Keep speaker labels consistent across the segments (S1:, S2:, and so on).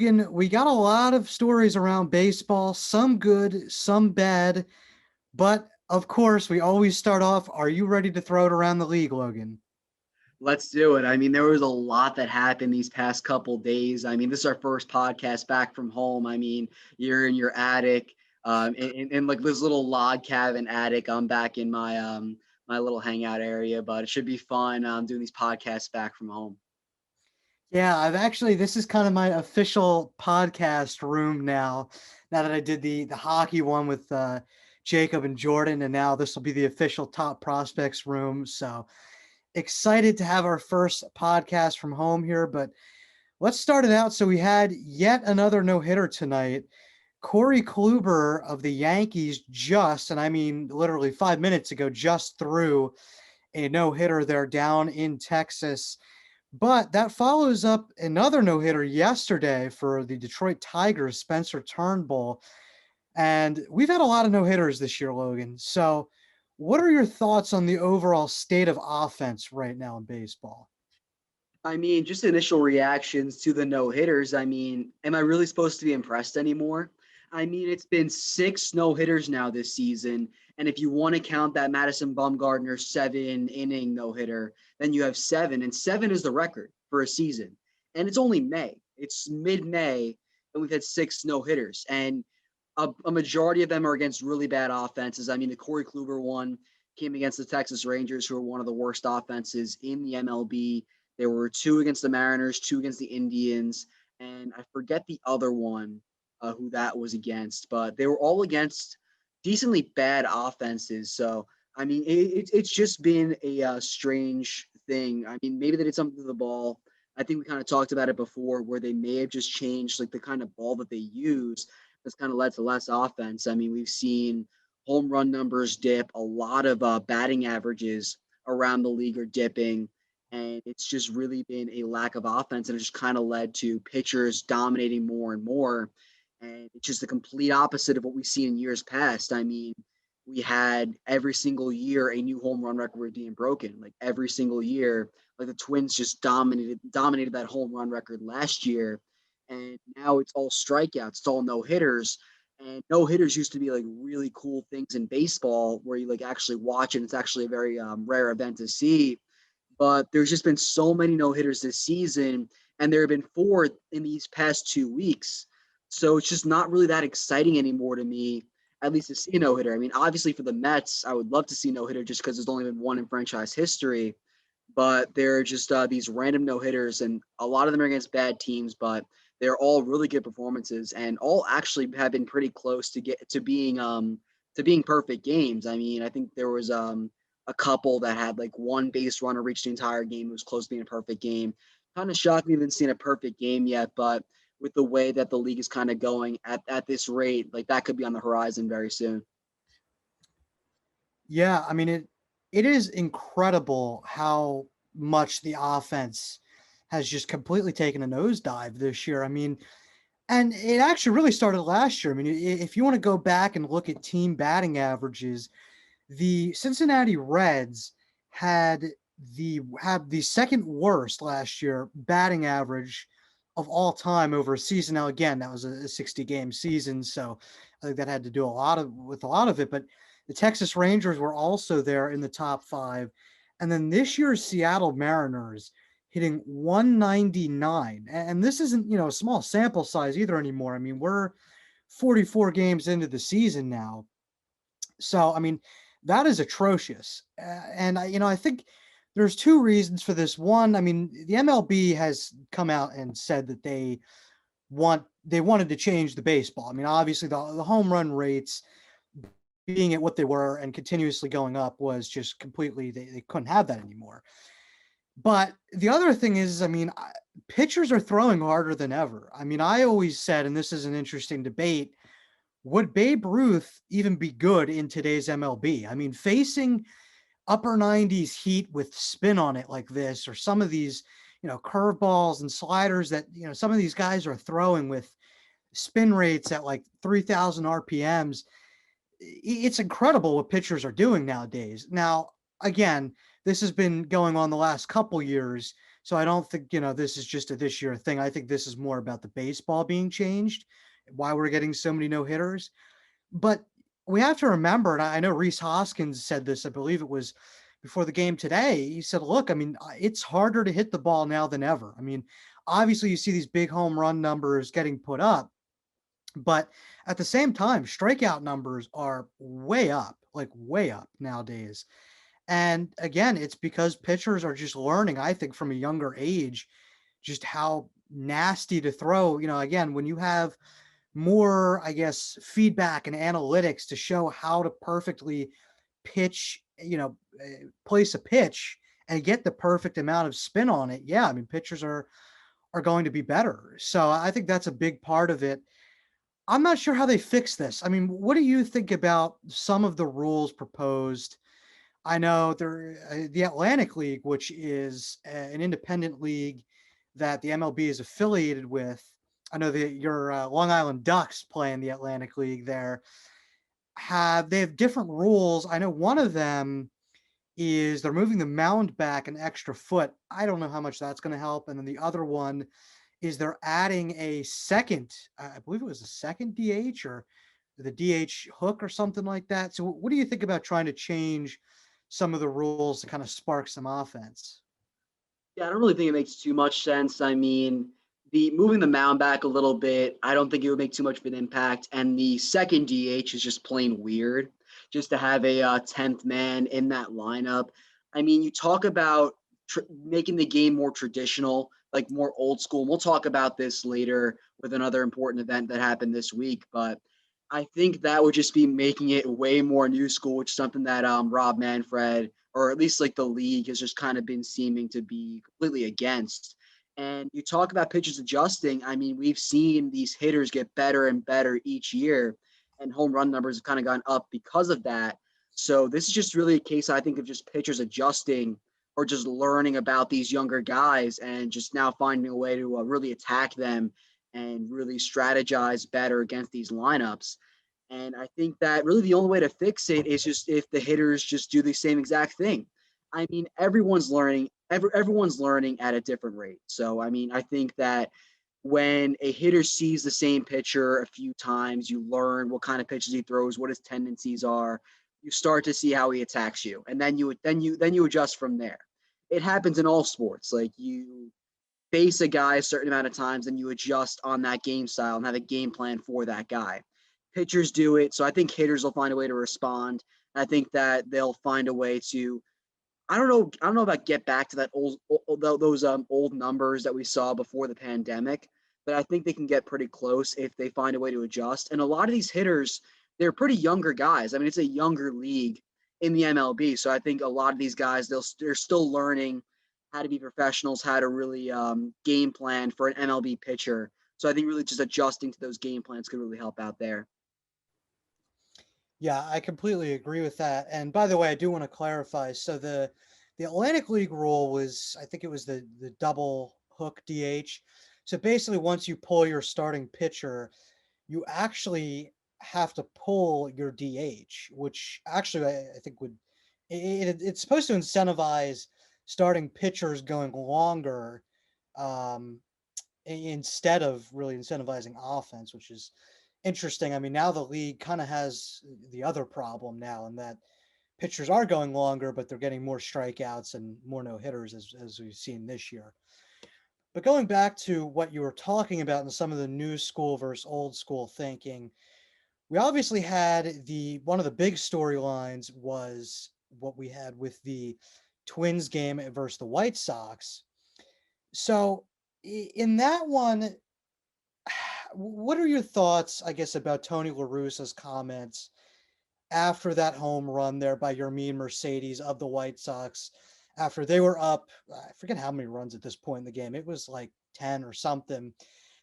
S1: Logan, we got a lot of stories around baseball, some good, some bad, but of course, we always start off. Are you ready to throw it around the league, Logan?
S2: Let's do it. I mean, there was a lot that happened these past couple days. I mean, this is our first podcast back from home. I mean, you're in your attic, in like this little log cabin attic. I'm back in my little hangout area, but it should be fun doing these podcasts back from home.
S1: Yeah, this is kind of my official podcast room now. Now that I did the hockey one with Jacob and Jordan, and now this will be the official top prospects room. So excited to have our first podcast from home here, but let's start it out. So we had yet another no hitter tonight. Corey Kluber of the Yankees and I mean literally 5 minutes ago, just threw a no hitter there down in Texas. But that follows up another no hitter yesterday for the Detroit Tigers, Spencer Turnbull. And we've had a lot of no hitters this year, Logan. So, what are your thoughts on the overall state of offense right now in baseball?
S2: I mean, just initial reactions to the no hitters. I mean, am I really supposed to be impressed anymore? I mean, it's been six no hitters now this season. And if you want to count that Madison Bumgarner 7 inning no hitter, then you have seven. And seven is the record for a season. And it's only May, it's mid May, and we've had six no hitters. And a majority of them are against really bad offenses. I mean, the Corey Kluber one came against the Texas Rangers, who are one of the worst offenses in the MLB. There were two against the Mariners, two against the Indians, and I forget the other one who that was against, but they were all against decently bad offenses. So, I mean, it's just been a strange thing. I mean, maybe they did something to the ball. I think we kind of talked about it before where they may have just changed like the kind of ball that they use that's kind of led to less offense. I mean, we've seen home run numbers dip, a lot of batting averages around the league are dipping. And it's just really been a lack of offense. And it just kind of led to pitchers dominating more and more. And it's just the complete opposite of what we've seen in years past. I mean, we had every single year a new home run record being broken. Like every single year, like the Twins just dominated that home run record last year. And now it's all strikeouts, it's all no hitters. And no hitters used to be like really cool things in baseball where you like actually watch it. It's actually a very rare event to see, but there's just been so many no hitters this season, and there have been four in these past 2 weeks. So it's just not really that exciting anymore to me, at least to see a no hitter. I mean, obviously for the Mets, I would love to see no hitter just because there's only been one in franchise history. But they're just these random no hitters, and a lot of them are against bad teams, but they're all really good performances, and all actually have been pretty close to get to being perfect games. I mean, I think there was a couple that had like one base runner reach the entire game. It was close to being a perfect game. Kind of shocked we haven't seen a perfect game yet, but with the way that the league is kind of going at this rate, like that could be on the horizon very soon.
S1: Yeah, I mean it is incredible how much the offense has just completely taken a nosedive this year. I mean, and it actually really started last year. I mean, if you want to go back and look at team batting averages, the Cincinnati Reds had the second worst last year batting average of all time over a season. Now, again, that was a 60 game season, so I think that had to do a lot of it. But the Texas Rangers were also there in the top five, and then this year's Seattle Mariners hitting 199, and this isn't a small sample size either anymore. I mean, we're 44 games into the season now, so I mean that is atrocious. And I think there's two reasons for this. One, I mean, the MLB has come out and said that they wanted to change the baseball. I mean, obviously the home run rates being at what they were and continuously going up was just completely they couldn't have that anymore. But the other thing is, I mean, pitchers are throwing harder than ever. I mean, I always said, and this is an interesting debate, would Babe Ruth even be good in today's MLB? I mean, facing upper 90s heat with spin on it like this, or some of these, curveballs and sliders that, some of these guys are throwing with spin rates at like 3,000 RPMs. It's incredible what pitchers are doing nowadays. Now, again, this has been going on the last couple years. So I don't think, this is just a this year thing. I think this is more about the baseball being changed, why we're getting so many no hitters. But we have to remember, and I know Reese Hoskins said this, I believe it was before the game today. He said, look, I mean, it's harder to hit the ball now than ever. I mean, obviously, you see these big home run numbers getting put up, but at the same time, strikeout numbers are way up, like way up nowadays. And again, it's because pitchers are just learning, I think, from a younger age, just how nasty to throw. Again, when you have more, I guess, feedback and analytics to show how to perfectly pitch, place a pitch and get the perfect amount of spin on it. Yeah, I mean, pitchers are going to be better. So I think that's a big part of it. I'm not sure how they fix this. I mean, what do you think about some of the rules proposed? I know the Atlantic League, which is an independent league that the MLB is affiliated with. I know that your Long Island Ducks play in the Atlantic League there. They have different rules. I know one of them is they're moving the mound back an extra foot. I don't know how much that's going to help. And then the other one is they're adding a second, I believe it was a second DH or the DH hook or something like that. So what do you think about trying to change some of the rules to kind of spark some offense?
S2: Yeah, I don't really think it makes too much sense. I mean, the moving the mound back a little bit, I don't think it would make too much of an impact. And the second DH is just plain weird, just to have a 10th man in that lineup. I mean, you talk about making the game more traditional, like more old school. And we'll talk about this later with another important event that happened this week. But I think that would just be making it way more new school, which is something that Rob Manfred, or at least like the league, has just kind of been seeming to be completely against. And you talk about pitchers adjusting. I mean, we've seen these hitters get better and better each year, and home run numbers have kind of gone up because of that. So this is just really a case, I think, of just pitchers adjusting or just learning about these younger guys and just now finding a way to really attack them and really strategize better against these lineups. And I think that really the only way to fix it is just if the hitters just do the same exact thing. I mean, everyone's learning. Everyone's learning at a different rate. So I mean, I think that when a hitter sees the same pitcher a few times, you learn what kind of pitches he throws, what his tendencies are. You start to see how he attacks you, and then you adjust from there. It happens in all sports. Like you face a guy a certain amount of times and you adjust on that game style and have a game plan for that guy. Pitchers do it. So I think hitters will find a way to respond. I think that they'll find a way to, I don't know about get back to that those old numbers that we saw before the pandemic, but I think they can get pretty close if they find a way to adjust. And a lot of these hitters, they're pretty younger guys. I mean, it's a younger league in the MLB. So I think a lot of these guys, they're still learning how to be professionals, how to really game plan for an MLB pitcher. So I think really just adjusting to those game plans could really help out there.
S1: Yeah, I completely agree with that. And by the way, I do want to clarify. So the Atlantic League rule was, I think it was the double hook DH. So basically, once you pull your starting pitcher, you actually have to pull your DH, which actually I think it's supposed to incentivize starting pitchers going longer, um, instead of really incentivizing offense, which is interesting. I mean, now the league kind of has the other problem now, in that pitchers are going longer, but they're getting more strikeouts and more no hitters, as we've seen this year. But going back to what you were talking about and some of the new school versus old school thinking, we obviously had the one of the big storylines was what we had with the Twins game versus the White Sox. So in that one, what are your thoughts, I guess, about Tony LaRussa's comments after that home run there by Yermin Mercedes of the White Sox, after they were up, I forget how many runs at this point in the game. It was like 10 or something.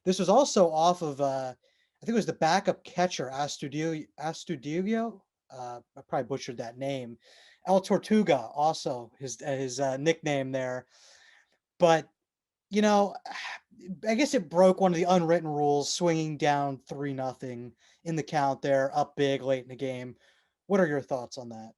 S1: This was also off of, I think it was the backup catcher, Astudillo. I probably butchered that name. El Tortuga, also his nickname there. But, you know, I guess it broke one of the unwritten rules, swinging down 3-0 in the count there, up big late in the game. What are your thoughts on that?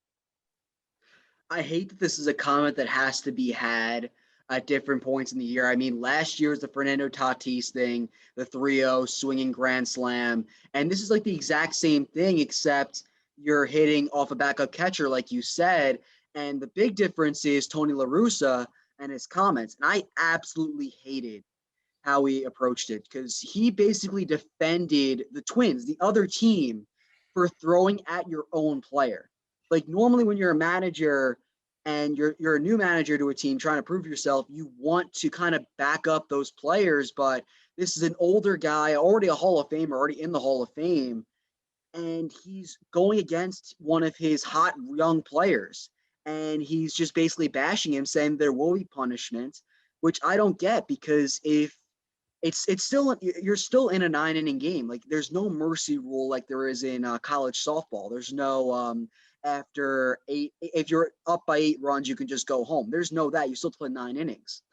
S2: I hate that this is a comment that has to be had. at different points in the year. I mean, last year was the Fernando Tatis thing, the 3-0 swinging grand slam. And this is like the exact same thing, except you're hitting off a backup catcher, like you said. And the big difference is Tony LaRussa and his comments. And I absolutely hated how he approached it because he basically defended the Twins, the other team, for throwing at your own player. Like normally when you're a manager and you're a new manager to a team trying to prove yourself, you want to kind of back up those players, but this is an older guy, already a Hall of Famer, already in the Hall of Fame, and he's going against one of his hot young players. And he's just basically bashing him, saying there will be punishment, which I don't get because if it's still you're still in a 9 inning game. Like there's no mercy rule like there is in college softball. There's no after 8 if you're up by 8 runs you can just go home. There's no that you still play 9 innings.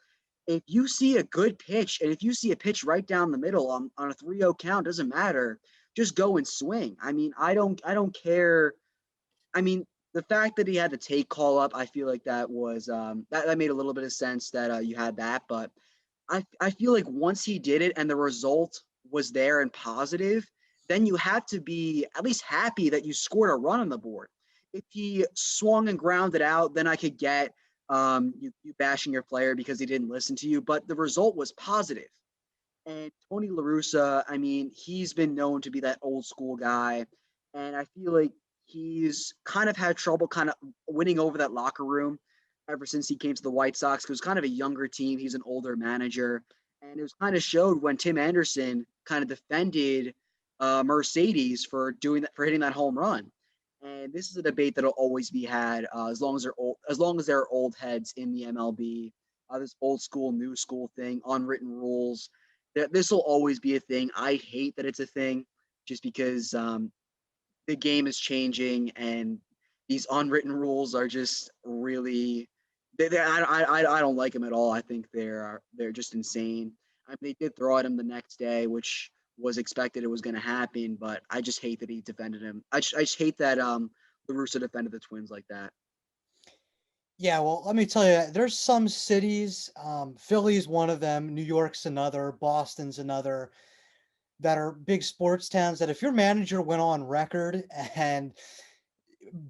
S2: If you see a good pitch and if you see a pitch right down the middle on a 3-0 count, doesn't matter. Just go and swing. I mean, I don't care. I mean, the fact that he had the take call up, I feel like that was that made a little bit of sense that you had that, but I feel like once he did it and the result was there and positive, then you had to be at least happy that you scored a run on the board. If he swung and grounded out, then I could get you bashing your player because he didn't listen to you. But the result was positive. And Tony LaRussa, I mean, he's been known to be that old school guy. And I feel like he's kind of had trouble kind of winning over that locker room ever since he came to the White Sox. It was kind of a younger team. He's an older manager. And it was kind of showed when Tim Anderson kind of defended Mercedes for doing that, for hitting that home run. And this is a debate that'll always be had as long as they're old, as long as there are old heads in the MLB. This old school, new school thing, unwritten rules. This will always be a thing. I hate that it's a thing, just because the game is changing and these unwritten rules are just really. I don't like them at all. I think they're just insane. I mean, they did throw at him the next day, which was expected. It was going to happen, but I just hate that he defended him. I just hate that the Russo defended the Twins like that.
S1: Yeah, well, let me tell you, there's some cities, Philly's one of them, New York's another, Boston's another, that are big sports towns that if your manager went on record and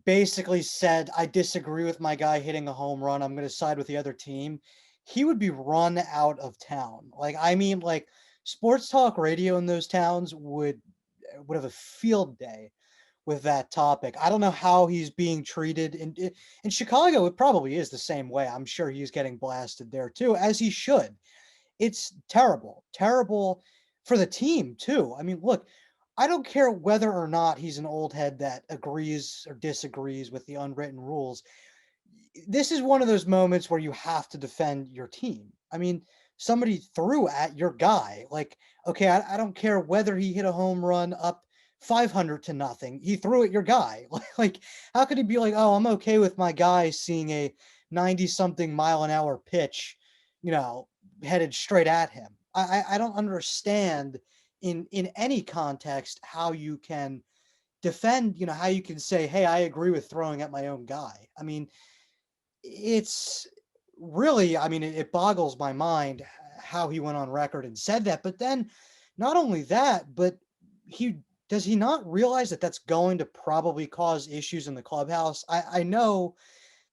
S1: basically said, I disagree with my guy hitting a home run, I'm going to side with the other team, he would be run out of town. Like, I mean, like sports talk radio in those towns would have a field day with that topic. I don't know how he's being treated in Chicago. It probably is the same way. I'm sure he's getting blasted there too, as he should. It's terrible, terrible for the team too. I mean, look, I don't care whether or not he's an old head that agrees or disagrees with the unwritten rules. This is one of those moments where you have to defend your team. I mean, somebody threw at your guy. Like, okay, I don't care whether he hit a home run up 500 to nothing. He threw at your guy. Like, how could he be like, oh, I'm okay with my guy seeing a 90 something mile an hour pitch, you know, headed straight at him? I don't understand in any context how you can defend, how you can say, hey, I agree with throwing at my own guy. I mean, it's really, I mean, it boggles my mind how he went on record and said that. But then not only that, but he does he not realize that that's going to probably cause issues in the clubhouse? I know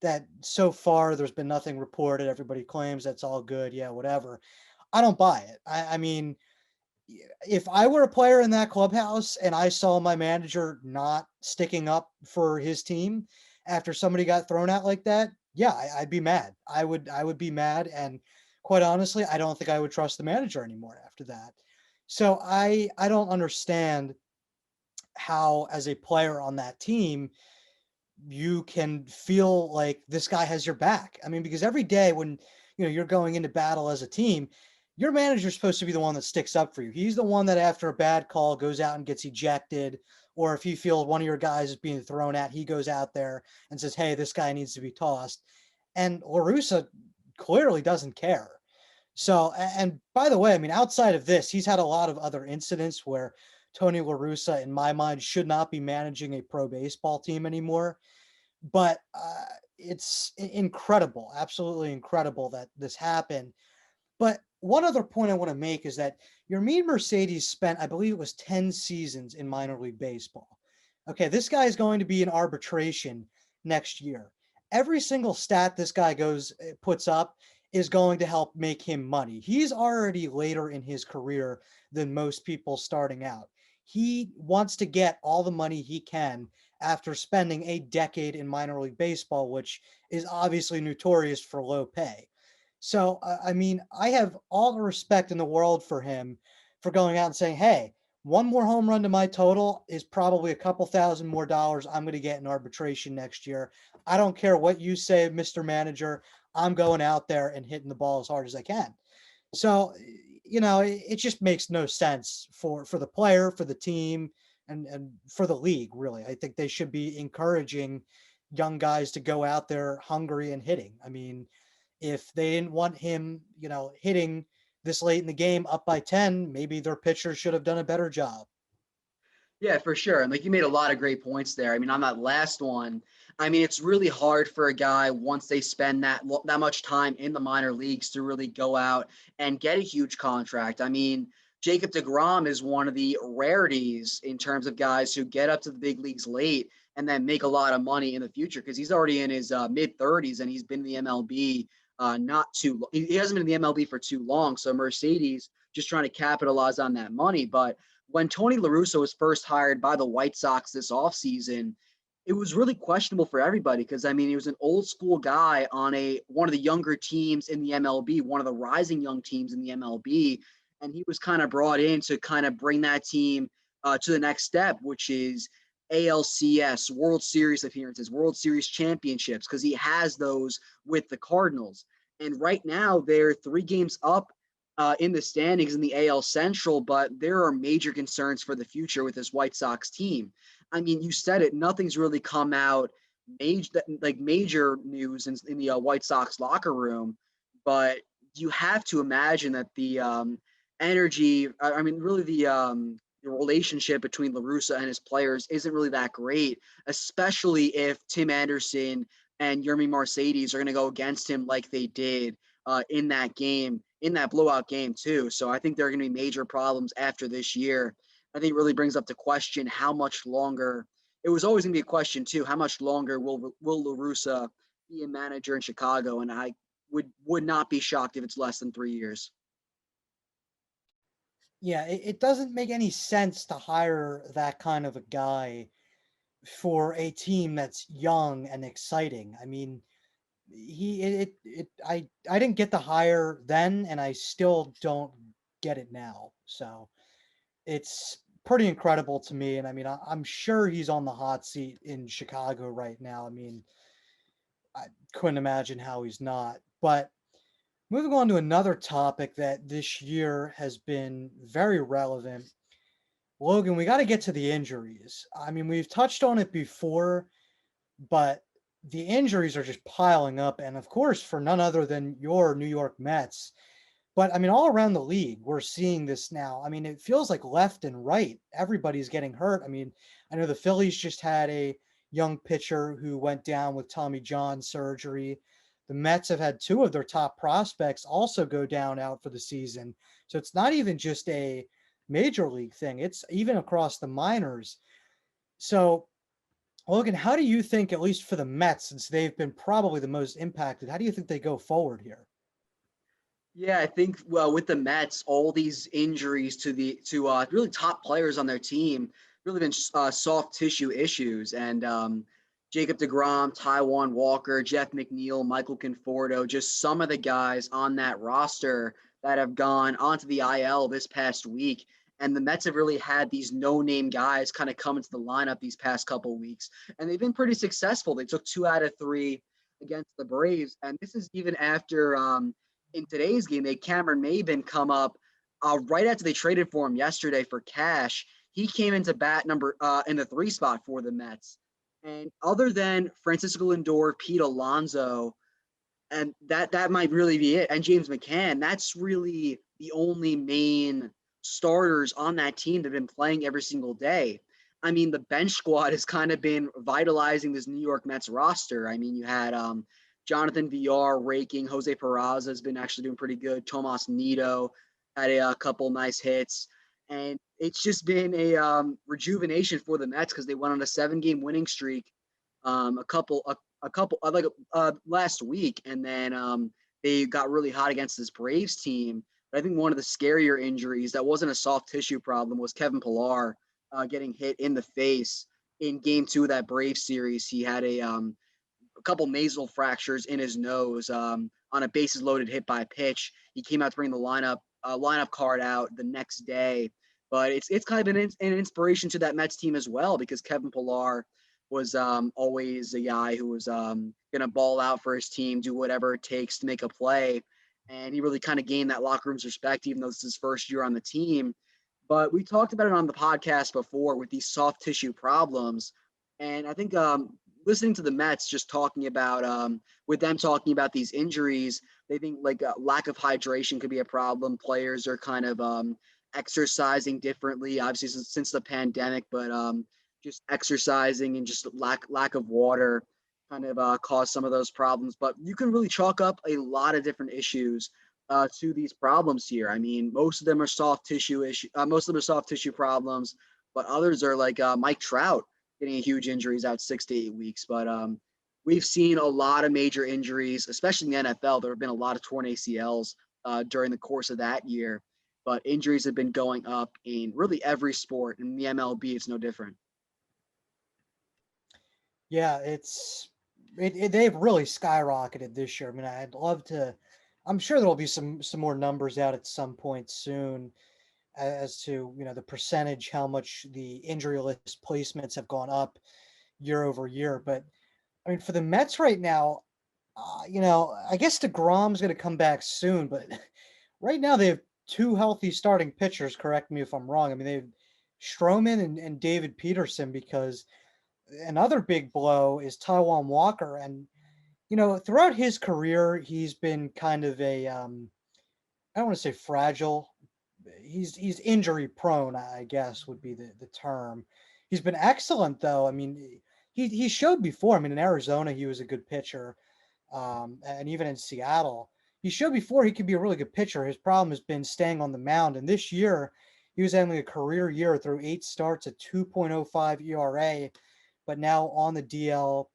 S1: that so far there's been nothing reported. Everybody claims that's all good. Yeah, whatever. I don't buy it. I mean, if I were a player in that clubhouse and I saw my manager not sticking up for his team after somebody got thrown out like that, yeah, I'd be mad. I would be mad, and quite honestly, I don't think I would trust the manager anymore after that. So I don't understand how, as a player on that team, you can feel like this guy has your back. I mean, because every day when you're going into battle as a team, your manager's supposed to be the one that sticks up for you. He's the one that after a bad call goes out and gets ejected, or if he feels one of your guys is being thrown at, he goes out there and says, "Hey, this guy needs to be tossed." And LaRussa clearly doesn't care. So, and by the way, I mean, outside of this, he's had a lot of other incidents where Tony LaRussa, in my mind, should not be managing a pro baseball team anymore. But it's incredible, absolutely incredible that this happened. But one other point I want to make is that Yermin Mercedes spent, I believe it was 10 seasons in minor league baseball. Okay, this guy is going to be in arbitration next year. Every single stat this guy puts up is going to help make him money. He's already later in his career than most people starting out. He wants to get all the money he can after spending a decade in minor league baseball, which is obviously notorious for low pay. So, I mean, I have all the respect in the world for him for going out and saying, hey, one more home run to my total is probably a couple thousand more dollars I'm going to get in arbitration next year. I don't care what you say, Mr. Manager. I'm going out there and hitting the ball as hard as I can. So, it just makes no sense for the player, for the team, and for the league, really. I think they should be encouraging young guys to go out there hungry and hitting. I mean, if they didn't want him, hitting this late in the game up by 10, maybe their pitcher should have done a better job.
S2: Yeah, for sure. And like you made a lot of great points there. I mean, on that last one, I mean, it's really hard for a guy once they spend that much time in the minor leagues to really go out and get a huge contract. I mean, Jacob deGrom is one of the rarities in terms of guys who get up to the big leagues late and then make a lot of money in the future because he's already in his mid 30s and he's been in the MLB not too. He hasn't been in the MLB for too long. So Mercedes just trying to capitalize on that money, but when Tony LaRussa was first hired by the White Sox this offseason, it was really questionable for everybody because I mean he was an old school guy on one of the younger teams in the MLB, one of the rising young teams in the MLB, and he was kind of brought in to kind of bring that team to the next step, which is ALCS, World Series appearances, World Series championships, because he has those with the Cardinals. And right now they're 3 games up in the standings in the AL Central, but there are major concerns for the future with this White Sox team. I mean, you said it, nothing's really come out major news in the White Sox locker room, but you have to imagine that the energy, I mean, really the relationship between LaRussa and his players isn't really that great, especially if Tim Anderson and Yermin Mercedes are going to go against him like they did in that game, in that blowout game too. So I think there are going to be major problems after this year. I think it really brings up the question how much longer. It was always going to be a question too. How much longer will LaRussa be a manager in Chicago? And I would not be shocked if it's less than 3 years.
S1: Yeah, it doesn't make any sense to hire that kind of a guy for a team that's young and exciting. I mean, he it, it I didn't get the hire then, and I still don't get it now. So it's pretty incredible to me. And I mean, I'm sure he's on the hot seat in Chicago right now. I mean, I couldn't imagine how he's not. But moving on to another topic that this year has been very relevant, Logan, we got to get to the injuries. I mean, we've touched on it before, but the injuries are just piling up. And of course, for none other than your New York Mets. But I mean, all around the league, we're seeing this now. I mean, it feels like left and right, everybody's getting hurt. I mean, I know the Phillies just had a young pitcher who went down with Tommy John surgery. The Mets have had two of their top prospects also go down out for the season. So it's not even just a major league thing, it's even across the minors. So, Logan, how do you think, at least for the Mets, since they've been probably the most impacted, how do you think they go forward here?
S2: Yeah, I think well with the Mets, all these injuries to really top players on their team really been soft tissue issues, and Jacob deGrom, Taijuan Walker, Jeff McNeil, Michael Conforto, just some of the guys on that roster that have gone onto the IL this past week. And the Mets have really had these no-name guys kind of come into the lineup these past couple of weeks, and they've been pretty successful. They took 2 out of 3 against the Braves, and this is even after in today's game, they Cameron Maybin come up right after they traded for him yesterday for cash. He came into bat number in the 3 spot for the Mets. And other than Francisco Lindor, Pete Alonso, and that might really be it. And James McCann, that's really the only main starters on that team that have been playing every single day. I mean, the bench squad has kind of been vitalizing this New York Mets roster. I mean, you had Jonathan VR raking. Jose Peraza has been actually doing pretty good. Tomas Nido had a couple nice hits. And it's just been a rejuvenation for the Mets because they went on a 7-game winning streak a couple like last week, and then they got really hot against this Braves team. But I think one of the scarier injuries that wasn't a soft tissue problem was Kevin Pillar getting hit in the face in Game 2 of that Braves series. He had a couple nasal fractures in his nose on a bases loaded hit by pitch. He came out to bring the lineup card out the next day. But it's kind of been an inspiration to that Mets team as well, because Kevin Pillar was always a guy who was going to ball out for his team, do whatever it takes to make a play. And he really kind of gained that locker room's respect, even though this is his first year on the team. But we talked about it on the podcast before with these soft tissue problems. And I think listening to the Mets just talking about, with them talking about these injuries, they think like lack of hydration could be a problem. Players are kind of exercising differently, obviously since the pandemic, but just exercising and just lack of water kind of cause some of those problems. But you can really chalk up a lot of different issues to these problems here. I mean, most of them are soft tissue most of them are soft tissue problems, but others are like Mike Trout getting huge injuries out 6 to 8 weeks. But we've seen a lot of major injuries, especially in the NFL. There have been a lot of torn ACLs during the course of that year, but injuries have been going up in really every sport. In the MLB, it's no different.
S1: Yeah, they've really skyrocketed this year. I mean, I'd love to. I'm sure there'll be some more numbers out at some point soon as to the percentage, how much the injury list placements have gone up year over year. But I mean, for the Mets right now, I guess DeGrom's going to come back soon, but right now they have two healthy starting pitchers. Correct me if I'm wrong. I mean, they have Stroman and David Peterson, because another big blow is Taiwan Walker. And, throughout his career, he's been kind of I don't want to say fragile. He's injury prone, I guess would be the term. He's been excellent though. I mean, he showed before. I mean, in Arizona, he was a good pitcher, and even in Seattle, he showed before he could be a really good pitcher. His problem has been staying on the mound, and this year he was having a career year through 8 starts at 2.05 ERA, but now on the DL,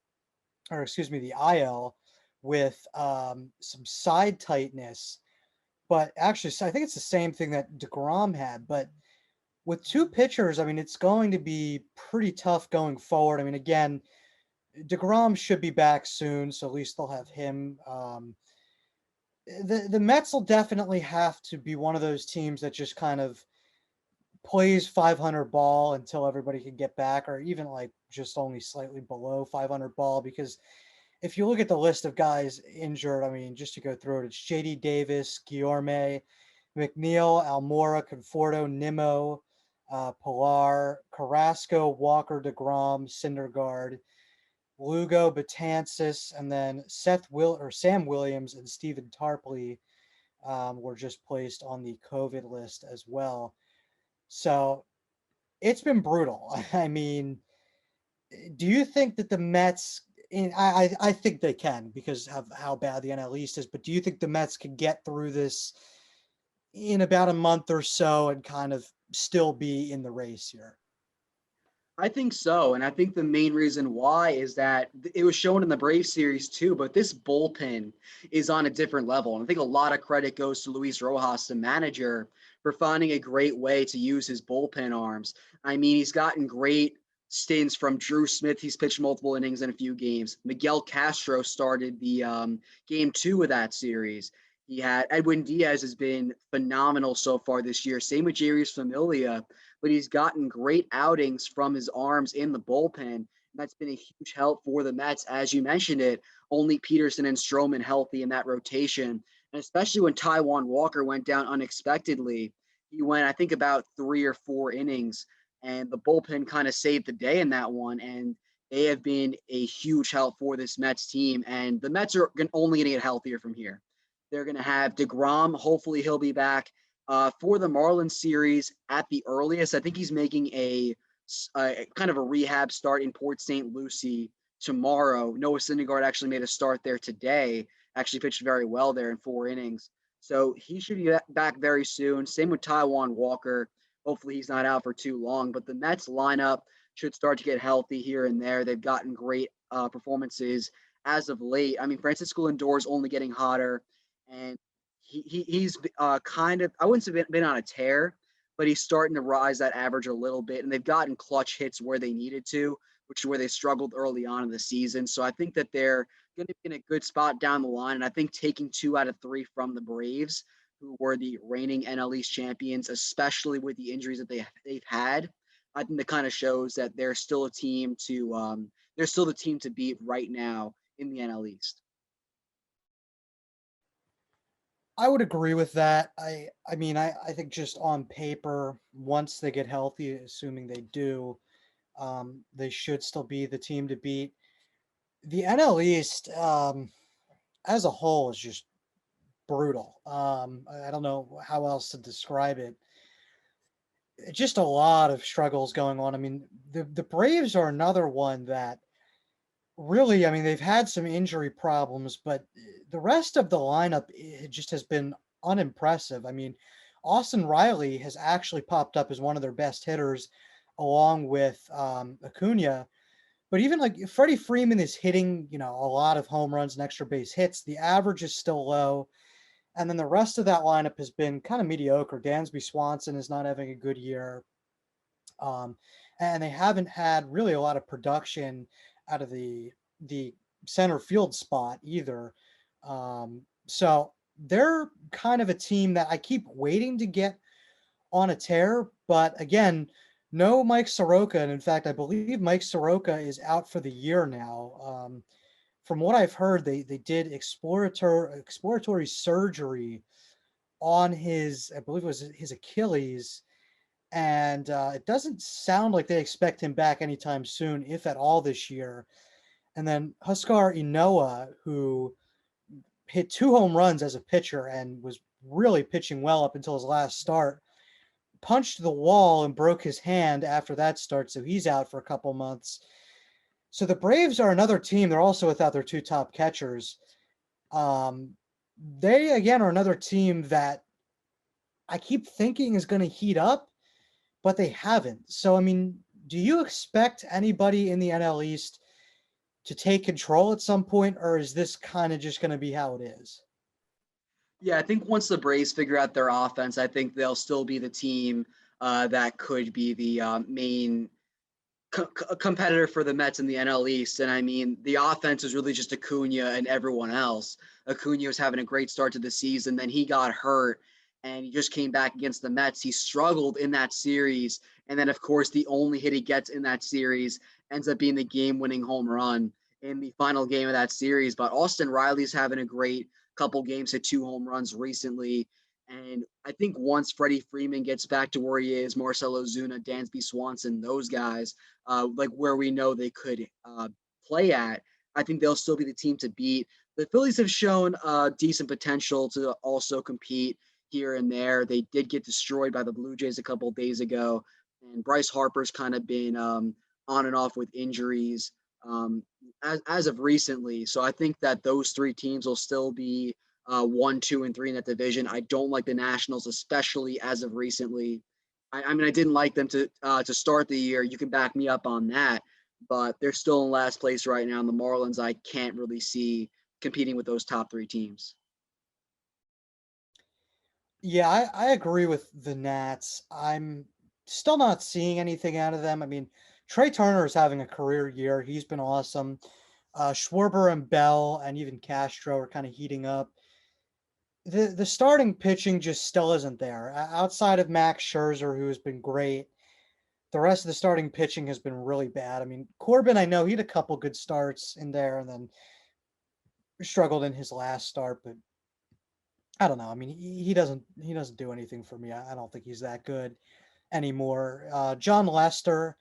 S1: or excuse me, the IL, with some side tightness. But actually, so I think it's the same thing that DeGrom had. But with two pitchers, I mean, it's going to be pretty tough going forward. I mean, again, DeGrom should be back soon, so at least they'll have him. The Mets will definitely have to be one of those teams that just kind of plays 500 ball until everybody can get back, or even like just only slightly below 500 ball. Because if you look at the list of guys injured, I mean, just to go through it, it's J.D. Davis, Guillorme, McNeil, Almora, Conforto, Nimmo, Pilar, Carrasco, Walker, DeGrom, Syndergaard, Lugo, Betances, and then Sam Williams and Stephen Tarpley were just placed on the COVID list as well. So it's been brutal. I mean, do you think that the Mets? I think they can, because of how bad the NL East is. But do you think the Mets can get through this in about a month or so and kind of still be in the race here?
S2: I think so. And I think the main reason why is that it was shown in the Brave series too, but this bullpen is on a different level. And I think a lot of credit goes to Luis Rojas, the manager, for finding a great way to use his bullpen arms. I mean, he's gotten great stints from Drew Smith. He's pitched multiple innings in a few games. Miguel Castro started the game 2 of that series. He had Edwin Diaz has been phenomenal so far this year. Same with Jerry's Familia, but he's gotten great outings from his arms in the bullpen. And that's been a huge help for the Mets. As you mentioned it, only Peterson and Stroman healthy in that rotation. And especially when Taiwan Walker went down unexpectedly, he went, I think, about 3 or 4 innings, and the bullpen kind of saved the day in that one. And they have been a huge help for this Mets team. And the Mets are only going to get healthier from here. They're going to have DeGrom. Hopefully he'll be back for the Marlins series at the earliest. I think he's making a kind of a rehab start in Port St. Lucie tomorrow. Noah Syndergaard actually made a start there today. Actually pitched very well there in 4 innings. So he should be back very soon. Same with Taijuan Walker. Hopefully he's not out for too long. But the Mets lineup should start to get healthy here and there. They've gotten great performances as of late. I mean, Francisco Lindor is only getting hotter, and he's kind of, I wouldn't say been on a tear, but he's starting to rise that average a little bit. And they've gotten clutch hits where they needed to, which is where they struggled early on in the season. So I think that they're going to be in a good spot down the line. And I think taking 2 out of 3 from the Braves, who were the reigning NL East champions, especially with the injuries that they've had, I think that kind of shows that they're still a team to they're still the team to beat right now in the NL East.
S1: I would agree with that. I think just on paper, once they get healthy, assuming they do, they should still be the team to beat. The NL East, as a whole, is just brutal. I don't know how else to describe it. Just a lot of struggles going on. I mean, the Braves are another one that really, I mean, they've had some injury problems, but the rest of the lineup, it just has been unimpressive. I mean, Austin Riley has actually popped up as one of their best hitters, along with Acuna. But even like Freddie Freeman is hitting, a lot of home runs and extra base hits. The average is still low. And then the rest of that lineup has been kind of mediocre. Dansby Swanson is not having a good year. Um, and they haven't had really a lot of production out of the center field spot either. So they're kind of a team that I keep waiting to get on a tear, but again, no Mike Soroka, and in fact, I believe Mike Soroka is out for the year now. From what I've heard, they did exploratory surgery on his, I believe it was his Achilles, and it doesn't sound like they expect him back anytime soon, if at all, this year. And then Huskar Inoa, who hit 2 home runs as a pitcher and was really pitching well up until his last start, punched the wall and broke his hand after that start, so he's out for a couple months. So the Braves are another team. They're also without their 2 top catchers. They again are another team that I keep thinking is going to heat up, but they haven't. So, I mean, do you expect anybody in the NL East to take control at some point, or is this kind of just going to be how it is?
S2: Yeah, I think once the Braves figure out their offense, I think they'll still be the team that could be the main competitor for the Mets in the NL East. And I mean, the offense is really just Acuna and everyone else. Acuna was having a great start to the season, then he got hurt and he just came back against the Mets. He struggled in that series. And then, of course, the only hit he gets in that series ends up being the game winning home run in the final game of that series. But Austin Riley's having a great couple games, hit 2 home runs recently. And I think once Freddie Freeman gets back to where he is, Marcell Ozuna, Dansby Swanson, those guys, like where we know they could play at, I think they'll still be the team to beat. The Phillies have shown decent potential to also compete here and there. They did get destroyed by the Blue Jays a couple of days ago, and Bryce Harper's kind of been on and off with injuries as of recently. So I think that those 3 teams will still be 1, 2, and 3 in that division. I don't like the Nationals, especially as of recently. I mean, I didn't like them to start the year. You can back me up on that, but they're still in last place right now. And the Marlins, I can't really see competing with those top 3 teams.
S1: Yeah, I agree with the Nats. I'm still not seeing anything out of them. I mean, Trey Turner is having a career year. He's been awesome. Schwarber and Bell and even Castro are kind of heating up. The starting pitching just still isn't there. Outside of Max Scherzer, who has been great, the rest of the starting pitching has been really bad. I mean, Corbin, I know he had a couple good starts in there and then struggled in his last start, but I don't know. I mean, he doesn't do anything for me. I don't think he's that good anymore. John Lester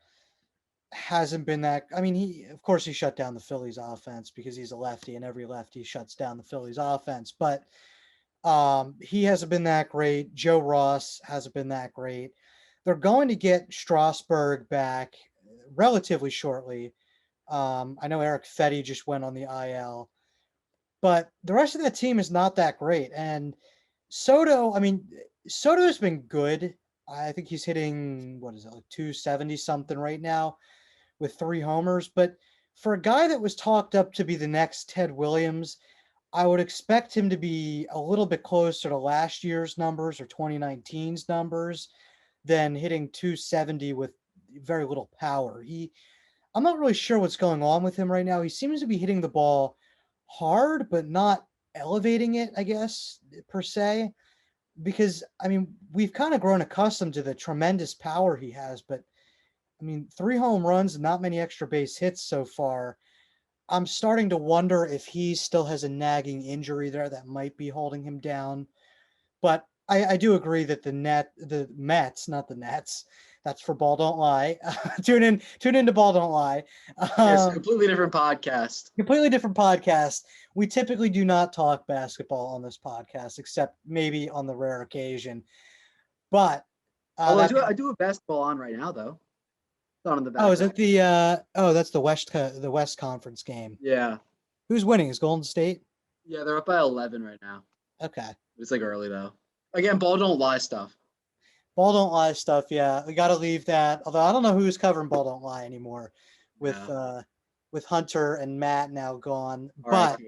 S1: hasn't been that. I mean, he of course he shut down the Phillies offense because he's a lefty, and every lefty shuts down the Phillies offense. But he hasn't been that great. Joe Ross hasn't been that great. They're going to get Strasburg back relatively shortly. I know Eric Fetty just went on the IL, but the rest of that team is not that great. And Soto, I mean, Soto's been good. I think he's hitting, what is it, like 270 something right now with 3 homers. But for a guy that was talked up to be the next Ted Williams, I would expect him to be a little bit closer to last year's numbers or 2019's numbers than hitting 270 with very little power. I'm not really sure what's going on with him right now. He seems to be hitting the ball hard, but not elevating it, I guess, per se. Because, I mean, we've kind of grown accustomed to the tremendous power he has, but I mean, 3 home runs, not many extra base hits so far. I'm starting to wonder if he still has a nagging injury there that might be holding him down. But I do agree that the Mets, not the Nets, that's for Ball Don't Lie. Tune into Ball Don't Lie.
S2: Yes,
S1: Um,
S2: completely different podcast.
S1: Completely different podcast. We typically do not talk basketball on this podcast, except maybe on the rare occasion. But
S2: Although
S1: that
S2: I do have basketball on right now though. It's on in the
S1: is it
S2: background.
S1: that's the West Conference game.
S2: Yeah.
S1: Who's winning? Is Golden State?
S2: Yeah, they're up by 11 right now.
S1: Okay.
S2: It's like early though. Again, ball don't lie stuff.
S1: Ball Don't Lie stuff, yeah. We gotta leave that. Although I don't know who's covering Ball Don't Lie anymore
S2: Yeah.
S1: with Hunter and Matt now gone. But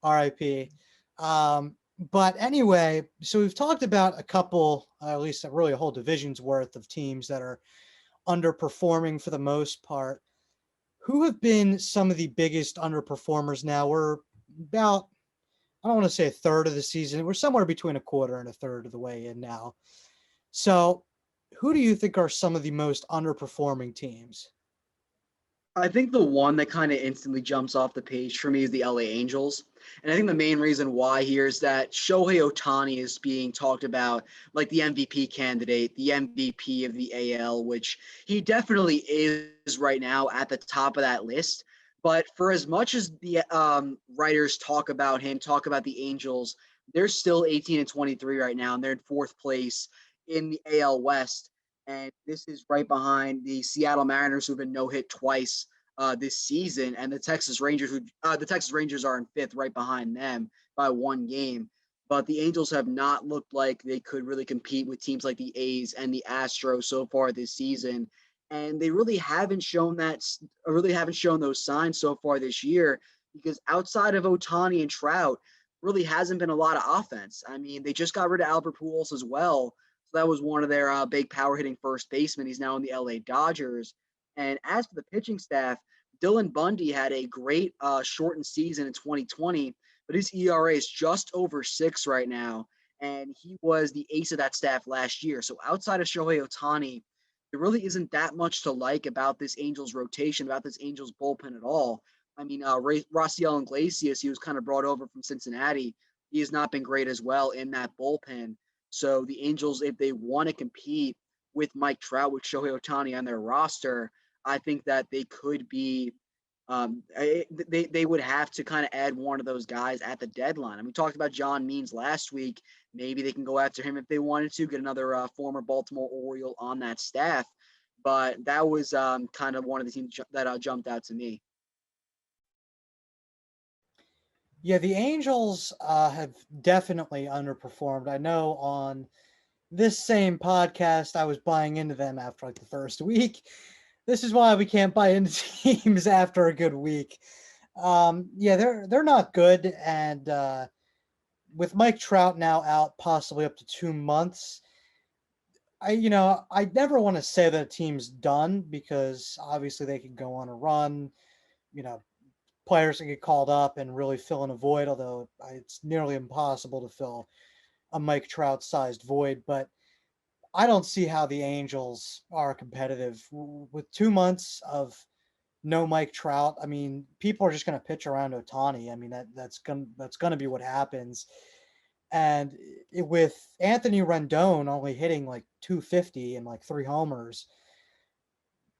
S2: R.I.P.
S1: RIP. But anyway, so we've talked about a couple, at least really a whole division's worth of teams that are underperforming for the most part. Who have been some of the biggest underperformers now? We're about, I don't want to say a third of the season. We're somewhere between a quarter and a third of the way in now. So, who do you think are some of the most underperforming teams?
S2: I think the one that kind of instantly jumps off the page for me is the LA Angels. And I think the main reason why here is that Shohei Ohtani is being talked about like the MVP candidate, the MVP of the AL, which he definitely is right now at the top of that list. But for as much as the writers talk about him, talk about the Angels, they're still 18 and 23 right now, and they're in fourth place in the AL West. And this is right behind the Seattle Mariners, who've been no hit twice this season, and the Texas Rangers, are in fifth, right behind them by 1 game. But the Angels have not looked like they could really compete with teams like the A's and the Astros so far this season, and they really haven't shown those signs so far this year because outside of Ohtani and Trout, really hasn't been a lot of offense. I mean, they just got rid of Albert Pujols as well. So that was one of their big power hitting first basemen. He's now in the LA Dodgers. And as for the pitching staff, Dylan Bundy had a great shortened season in 2020, but his ERA is just over 6 right now. And he was the ace of that staff last year. So outside of Shohei Ohtani, there really isn't that much to like about this Angels rotation, about this Angels bullpen at all. I mean, Raciel Iglesias, he was kind of brought over from Cincinnati. He has not been great as well in that bullpen. So the Angels, if they want to compete with Mike Trout, with Shohei Ohtani on their roster, I think that they could be they would have to kind of add one of those guys at the deadline. And we talked about John Means last week. Maybe they can go after him if they wanted to, get another former Baltimore Oriole on that staff. But that was kind of one of the teams that jumped out to me.
S1: Yeah, the Angels have definitely underperformed. I know on this same podcast, I was buying into them after like the first week. This is why we can't buy into teams after a good week. Yeah, they're not good, and with Mike Trout now out possibly up to 2 months, I never want to say that a team's done because obviously they can go on a run. You know, players can get called up and really fill in a void, although it's nearly impossible to fill a Mike Trout sized void. But I don't see how the Angels are competitive with 2 months of no Mike Trout. I mean, people are just going to pitch around Ohtani. I mean, that's gonna be what happens. And with Anthony Rendon only hitting like 250 and like 3 homers,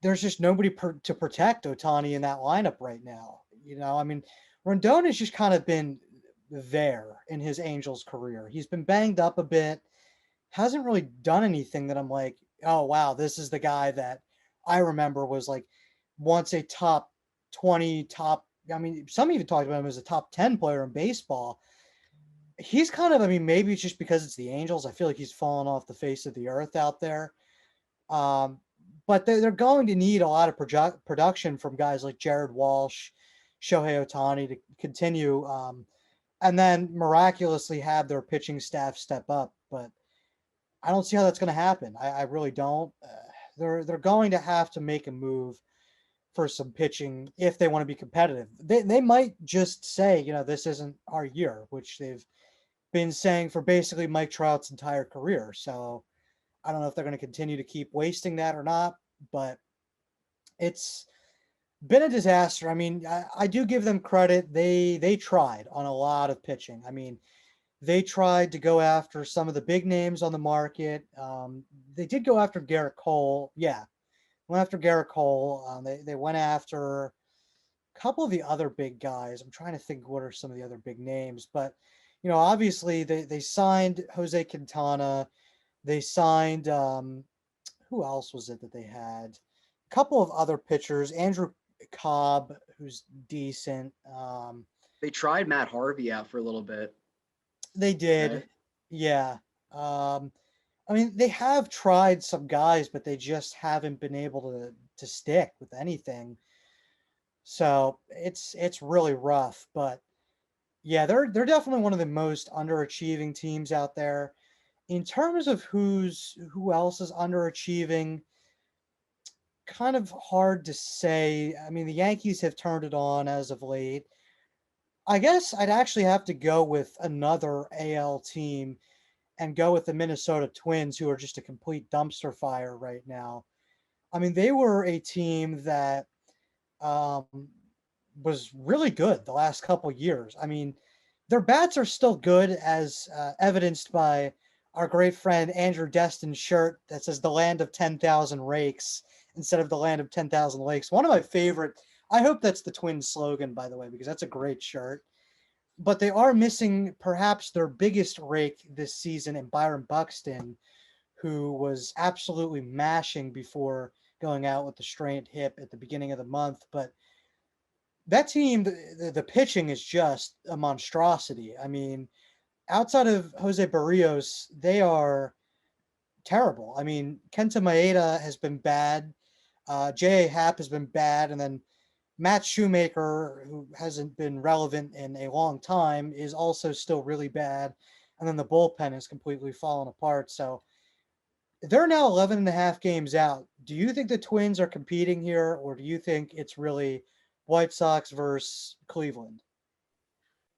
S1: there's just nobody to protect Ohtani in that lineup right now. I mean, Rendon has just kind of been there in his Angels career. He's been banged up a bit, hasn't really done anything that I'm like, oh wow, this is the guy that I remember was like once a top 20, top, I mean, some even talked about him as a top 10 player in baseball. He's kind of, I mean, maybe it's just because it's the Angels. I feel like he's fallen off the face of the earth out there. Um, but they're going to need a lot of production from guys like Jared Walsh, Shohei Ohtani to continue, and then miraculously have their pitching staff step up. But I don't see how that's going to happen. I really don't. They're going to have to make a move for some pitching if they want to be competitive. They might just say, this isn't our year, which they've been saying for basically Mike Trout's entire career. So I don't know if they're going to continue to keep wasting that or not, but it's been a disaster. I mean, I do give them credit. They tried on a lot of pitching. I mean, they tried to go after some of the big names on the market. They did go after Garrett Cole. Yeah, went after Garrett Cole. They went after a couple of the other big guys. I'm trying to think what are some of the other big names, but obviously they signed Jose Quintana. They signed who else was it that they had? A couple of other pitchers, Andrew Cobb, who's decent.
S2: They tried Matt Harvey out for a little bit,
S1: They did,
S2: right?
S1: yeah. Um, I mean, they have tried some guys, but they just haven't been able to stick with anything. So it's really rough. But yeah, they're definitely one of the most underachieving teams out there. In terms of who else is underachieving, kind of hard to say. I mean, the Yankees have turned it on as of late. I guess I'd actually have to go with another AL team and go with the Minnesota Twins, who are just a complete dumpster fire right now. I mean, they were a team that um, was really good the last couple years. I mean, their bats are still good, as evidenced by our great friend Andrew Destin's shirt that says "The Land of 10,000 Rakes" instead of "The Land of 10,000 Lakes." One of my favorite. I hope that's the Twins slogan, by the way, because that's a great shirt. But they are missing perhaps their biggest rake this season in Byron Buxton, who was absolutely mashing before going out with the strained hip at the beginning of the month. But that team, the pitching is just a monstrosity. I mean, outside of Jose Barrios, they are terrible. I mean, Kenta Maeda has been bad. J.A. Happ has been bad. And then Matt Shoemaker, who hasn't been relevant in a long time, is also still really bad. And then the bullpen has completely fallen apart. So they're now 11 and a half games out. Do you think the Twins are competing here, or do you think it's really White Sox versus Cleveland?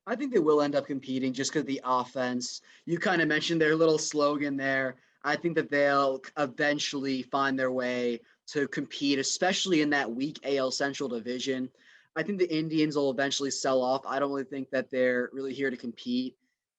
S2: I think they will end up competing just because the offense. You kind of mentioned their little slogan there. I think that they'll eventually find their way to compete, especially in that weak AL Central division. I think the Indians will eventually sell off. I don't really think that they're really here to compete.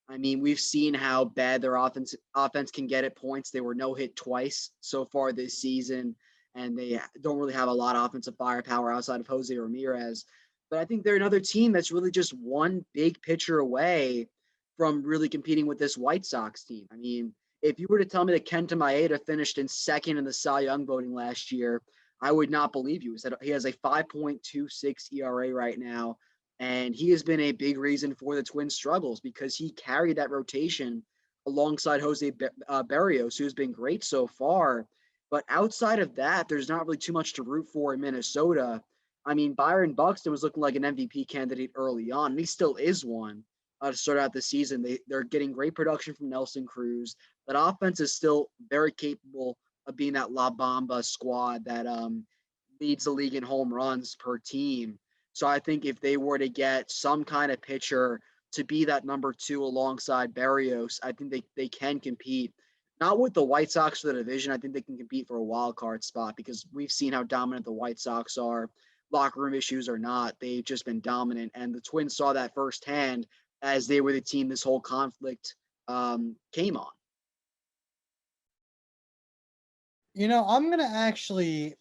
S2: I mean, we've seen how bad their offense can get at points. They were no hit twice so far this season, and they don't really have a lot of offensive firepower outside of Jose Ramirez. But I think they're another team that's really just one big pitcher away from really competing with this White Sox team. I mean, if you were to tell me that Kenta Maeda finished in second in the Cy Young voting last year, I would not believe you. He has a 5.26 ERA right now, and he has been a big reason for the Twins' struggles because he carried that rotation alongside Jose Barrios, who's been great so far. But outside of that, there's not really too much to root for in Minnesota. I mean, Byron Buxton was looking like an MVP candidate early on, and he still is one to start out the season. They're getting great production from Nelson Cruz. That offense is still very capable of being that La Bamba squad that leads the league in home runs per team. So I think if they were to get some kind of pitcher to be that number two alongside Barrios, I think they can compete. Not with the White Sox for the division. I think they can compete for a wild card spot because we've seen how dominant the White Sox are, locker room issues or not. They've just been dominant. And the Twins saw that firsthand as they were the team this whole conflict came on.
S1: I'm going to actually,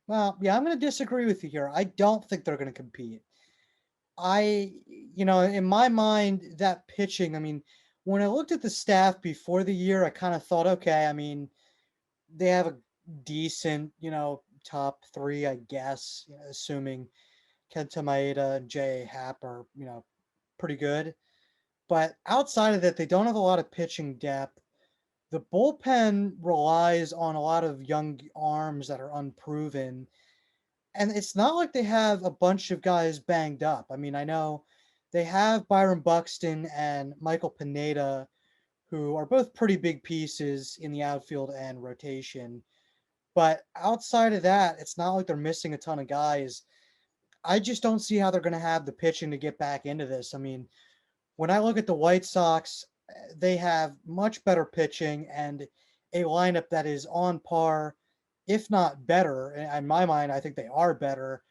S1: well, yeah, I'm going to disagree with you here. I don't think they're going to compete. In my mind, that pitching, I mean, when I looked at the staff before the year, I kind of thought, okay, I mean, they have a decent, top three, I guess, assuming Kenta Maeda and J.A. Happ are, pretty good. But outside of that, they don't have a lot of pitching depth. The bullpen relies on a lot of young arms that are unproven. And it's not like they have a bunch of guys banged up. I mean, I know they have Byron Buxton and Michael Pineda, who are both pretty big pieces in the outfield and rotation. But outside of that, it's not like they're missing a ton of guys. I just don't see how they're going to have the pitching to get back into this. I mean, when I look at the White Sox, they have much better pitching and a lineup that is on par, if not better. In my mind, I think they are better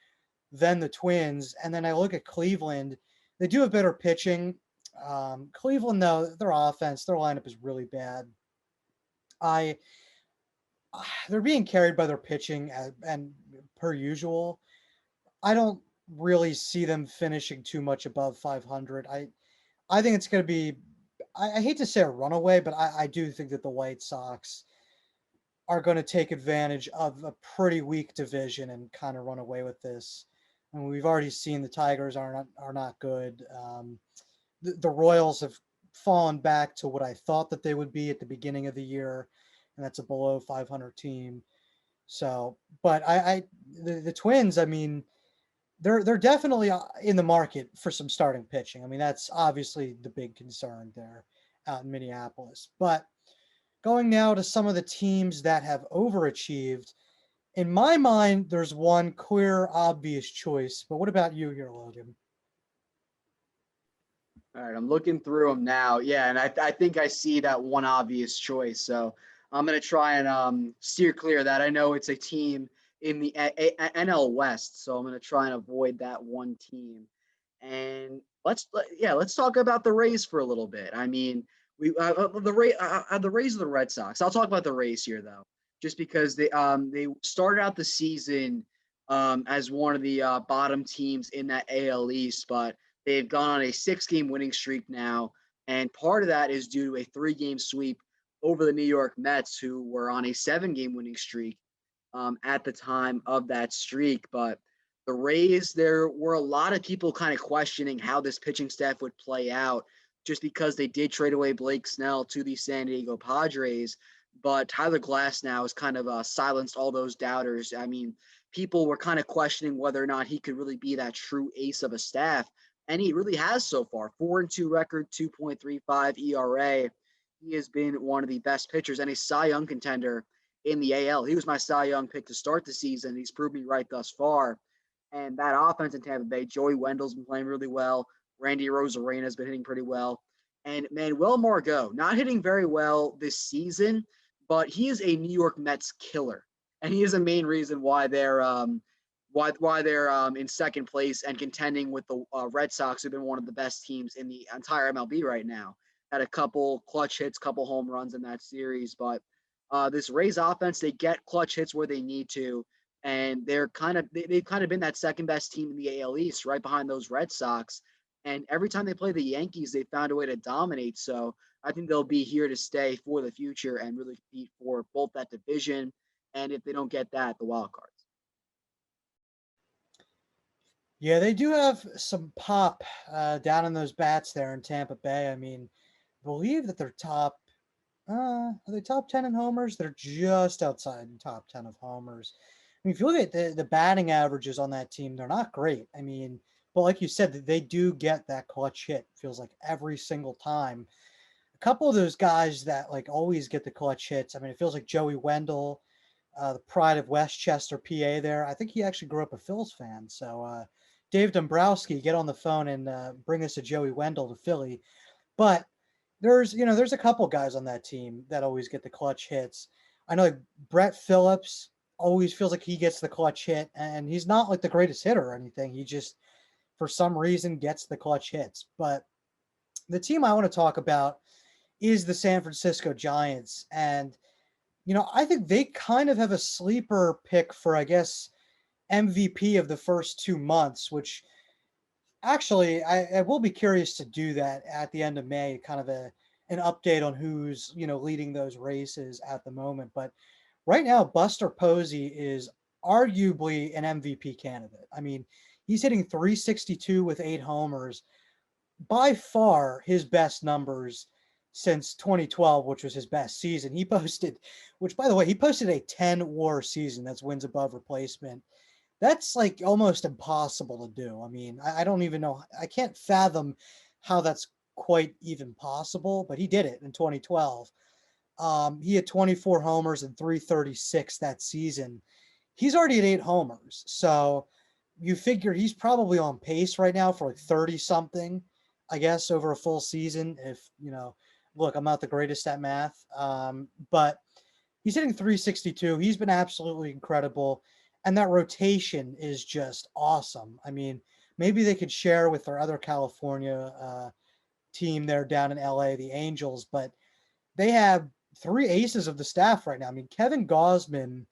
S1: than the Twins. And then I look at Cleveland, they do have better pitching. Cleveland, though, their offense, their lineup is really bad. I they're being carried by their pitching and per usual. I don't really see them finishing too much above 500. I think it's going to be. I hate to say a runaway, but I do think that the White Sox are going to take advantage of a pretty weak division and kind of run away with this. And we've already seen the Tigers are not good. The Royals have fallen back to what I thought that they would be at the beginning of the year, and that's a below 500 team. So, but the Twins, I mean, they're definitely in the market for some starting pitching. I mean, that's obviously the big concern there out in Minneapolis. But going now to some of the teams that have overachieved, in my mind, there's one clear, obvious choice. But what about you here, Logan?
S2: All right, I'm looking through them now. Yeah, and I think I see that one obvious choice. So I'm gonna try and steer clear of that. I know it's a team in the NL West, so I'm gonna try and avoid that one team. And let's talk about the Rays for a little bit. I mean, the Rays of the Red Sox. I'll talk about the Rays here though, just because they started out the season as one of the bottom teams in that AL East, but they've gone on a 6-game winning streak now, and part of that is due to a 3-game sweep over the New York Mets, who were on a 7-game winning streak at the time of that streak. But the Rays, there were a lot of people kind of questioning how this pitching staff would play out just because they did trade away Blake Snell to the San Diego Padres. But Tyler Glasnow has kind of silenced all those doubters. I mean, people were kind of questioning whether or not he could really be that true ace of a staff. And he really has so far. 4-2 record, 2.35 ERA. He has been one of the best pitchers and a Cy Young contender in the AL. He was my Cy Young pick to start the season. He's proved me right thus far. And that offense in Tampa Bay, Joey Wendell's been playing really well. Randy Rosarena has been hitting pretty well. And Manuel Margot, not hitting very well this season, but he is a New York Mets killer. And he is a main reason why they're in second place and contending with the Red Sox, who've been one of the best teams in the entire MLB right now. Had a couple clutch hits, couple home runs in that series, but this Rays offense, they get clutch hits where they need to, and they've kind of been that second best team in the AL East, right behind those Red Sox. And every time they play the Yankees, they found a way to dominate. So I think they'll be here to stay for the future and really compete for both that division, and if they don't get that, the wild cards.
S1: Yeah, they do have some pop down in those bats there in Tampa Bay. I mean, I believe that they're top. Are they top 10 in homers? They're just outside the top 10 of homers. I mean, if you look at the batting averages on that team, they're not great. I mean, but like you said, they do get that clutch hit. Feels like every single time. A couple of those guys that like always get the clutch hits. I mean, it feels like Joey Wendell, the pride of Westchester, PA. There, I think he actually grew up a Phil's fan. So, Dave Dombrowski, get on the phone and bring us a Joey Wendell to Philly. But there's a couple guys on that team that always get the clutch hits. I know like Brett Phillips always feels like he gets the clutch hit, and he's not like the greatest hitter or anything. He just for some reason gets the clutch hits. But the team I want to talk about is the San Francisco Giants, and I think they kind of have a sleeper pick for, I guess, MVP of the first 2 months, which actually I will be curious to do that at the end of May, kind of an update on who's leading those races at the moment. But right now, Buster Posey is arguably an MVP candidate. I mean, he's hitting 362 with 8 homers, by far his best numbers since 2012, which was his best season. He posted, which by the way, he posted a 10 WAR season. That's wins above replacement. That's like almost impossible to do. I mean, I don't even know. I can't fathom how that's quite even possible, but he did it in 2012. He had 24 homers and 336 that season. He's already at 8 homers. So you figure he's probably on pace right now for like 30 something, I guess, over a full season. If, look, I'm not the greatest at math, but he's hitting 362. He's been absolutely incredible. And that rotation is just awesome. I mean, maybe they could share with their other California team there down in LA, the Angels, but they have three aces of the staff right now. I mean, Kevin Gausman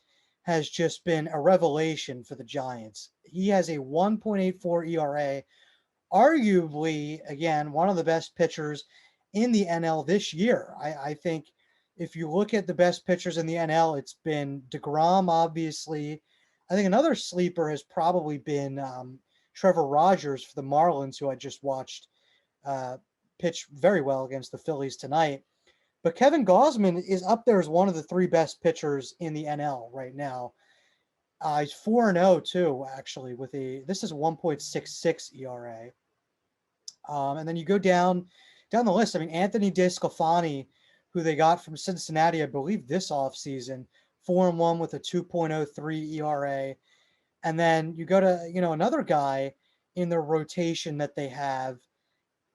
S1: has just been a revelation for the Giants. He has a 1.84 ERA, arguably, again, one of the best pitchers in the NL this year. I think if you look at the best pitchers in the NL, it's been DeGrom, obviously. I think another sleeper has probably been Trevor Rogers for the Marlins, who I just watched uh, pitch very well against the Phillies tonight. But Kevin Gausman is up there as one of the three best pitchers in the NL right now. He's 4-0 too, actually, with this is 1.66 ERA. And then you go down the list. I mean, Anthony DeSclafani, who they got from Cincinnati, I believe this offseason, 4-1 with a 2.03 ERA. And then you go to, another guy in the rotation that they have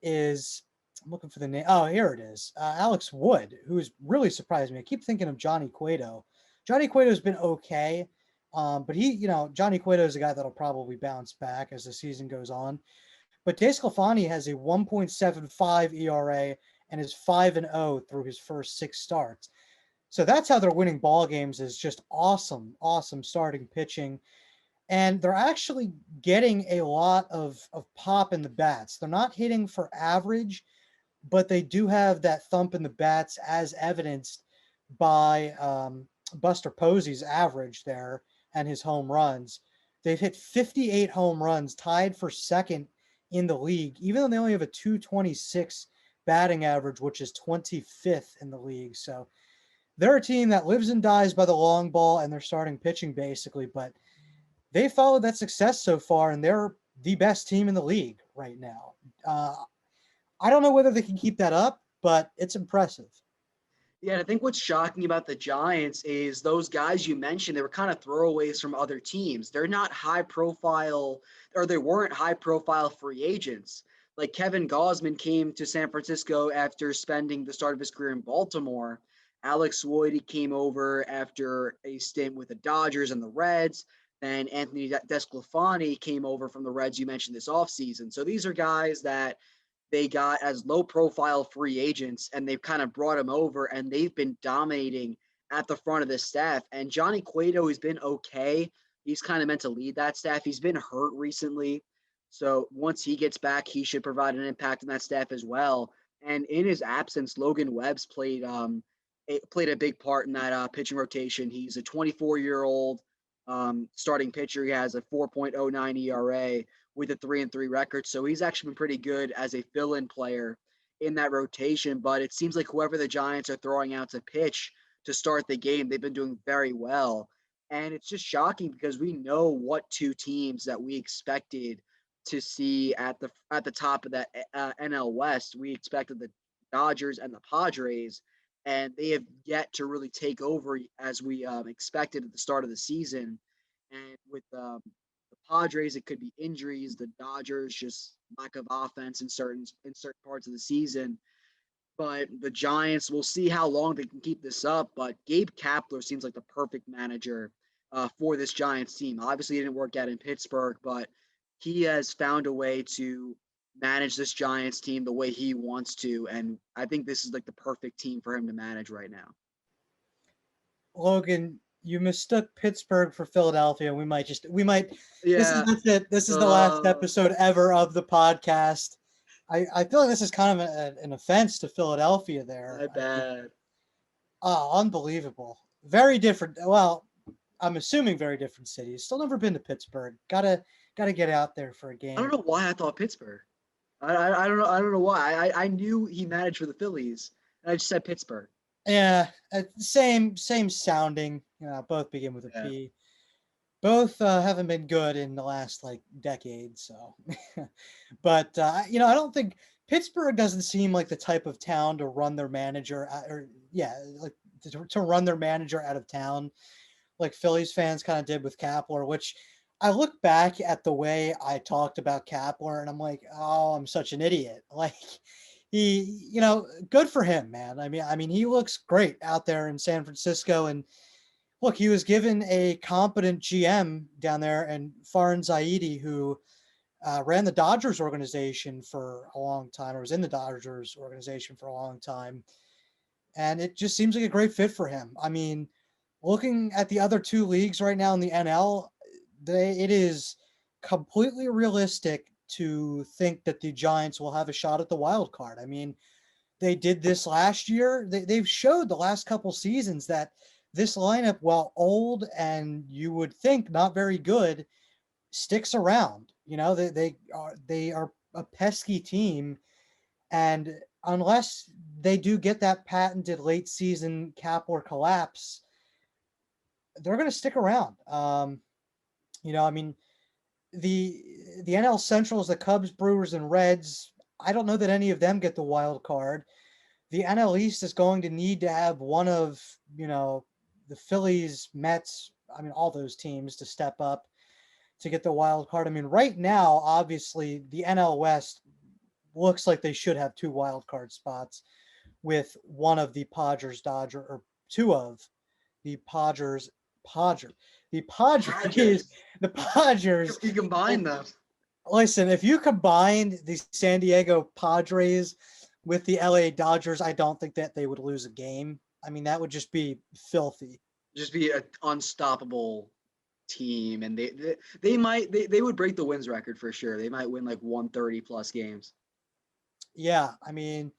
S1: is, I'm looking for the name. Oh, here it is. Alex Wood, who's really surprised me. I keep thinking of Johnny Cueto. Johnny Cueto's been okay, but Johnny Cueto is a guy that'll probably bounce back as the season goes on. But DeSclafani has a 1.75 ERA and is 5-0 through his first 6 starts. So that's how they're winning ball games, is just awesome, awesome starting pitching. And they're actually getting a lot of pop in the bats. They're not hitting for average, but they do have that thump in the bats, as evidenced by Buster Posey's average there and his home runs. They've hit 58 home runs, tied for second in the league, even though they only have a 226 batting average, which is 25th in the league. So they're a team that lives and dies by the long ball and they're starting pitching, basically. But they followed that success so far, and they're the best team in the league right now. I don't know whether they can keep that up, but it's impressive.
S2: Yeah, and I think what's shocking about the Giants is those guys you mentioned, they were kind of throwaways from other teams. They're not high profile, or they weren't high profile free agents. Like Kevin Gausman came to San Francisco after spending the start of his career in Baltimore. Alex Wood, he came over after a stint with the Dodgers and the Reds. And Anthony DeSclafani came over from the Reds, you mentioned this offseason. So these are guys that they got as low profile free agents, and they've kind of brought them over and they've been dominating at the front of the staff. And Johnny Cueto has been okay. He's kind of meant to lead that staff. He's been hurt recently. So once he gets back, he should provide an impact on that staff as well. And in his absence, Logan Webb's played a big part in that pitching rotation. He's a 24-year-old starting pitcher. He has a 4.09 ERA with a 3-3 record. So he's actually been pretty good as a fill-in player in that rotation. But it seems like whoever the Giants are throwing out to pitch to start the game, they've been doing very well. And it's just shocking because we know what two teams that we expected to see at the top of that NL West. We expected the Dodgers and the Padres, and they have yet to really take over as we expected at the start of the season. And with the Padres, it could be injuries. The Dodgers, just lack of offense in certain parts of the season. But the Giants, we'll see how long they can keep this up. But Gabe Kapler seems like the perfect manager for this Giants team. Obviously, it didn't work out in Pittsburgh, but he has found a way to manage this Giants team the way he wants to. And I think this is like the perfect team for him to manage right now.
S1: Logan, you mistook Pittsburgh for Philadelphia. This is
S2: Yeah.
S1: that's it. This is the last episode ever of the podcast. I feel like this is kind of an offense to Philadelphia there.
S2: My bad.
S1: Oh, unbelievable. very different. Well, I'm assuming very different cities. Still never been to Pittsburgh. Gotta get out there for a
S2: I don't
S1: game.
S2: know why I thought Pittsburgh. I don't know. I don't know why. I knew he managed for the Phillies, and I just said Pittsburgh.
S1: Yeah, same sounding. Both begin with a
S2: Yeah.
S1: P. Both haven't been good in the last like decade. So, but I don't think Pittsburgh doesn't seem like the type of town to run their manager or yeah, like to run their manager out of town, like Phillies fans kind of did with Kapler. Which I look back at the way I talked about Kapler, and I'm like, oh, I'm such an idiot. Like good for him, man. I mean, he looks great out there in San Francisco, and look, he was given a competent GM down there, and Farhan Zaidi, who ran the Dodgers organization for a long time, or was in the Dodgers organization for a long time. And it just seems like a great fit for him. I mean, looking at the other two leagues right now in the NL, it is completely realistic to think that the Giants will have a shot at the wild card. I mean, they did this last year. They've showed the last couple seasons that this lineup, while old and you would think not very good, sticks around. They are a pesky team, and unless they do get that patented late season cap or collapse, they're going to stick around. I mean, the NL Central is the Cubs, Brewers, and Reds. I don't know that any of them get the wild card. The NL East is going to need to have one of, the Phillies, Mets, I mean, all those teams to step up to get the wild card. I mean, right now, obviously, the NL West looks like they should have two wild card spots with one of the Padres, Dodger, or two of the Padres, the Padres,
S2: Padres.
S1: the Padres.
S2: You combine them.
S1: Listen, if you combined the San Diego Padres with the LA Dodgers, I don't think that they would lose a game. I mean, that would just be filthy.
S2: Just be an unstoppable team, and they would break the wins record for sure. They might win like 130 plus games.
S1: Yeah, I mean,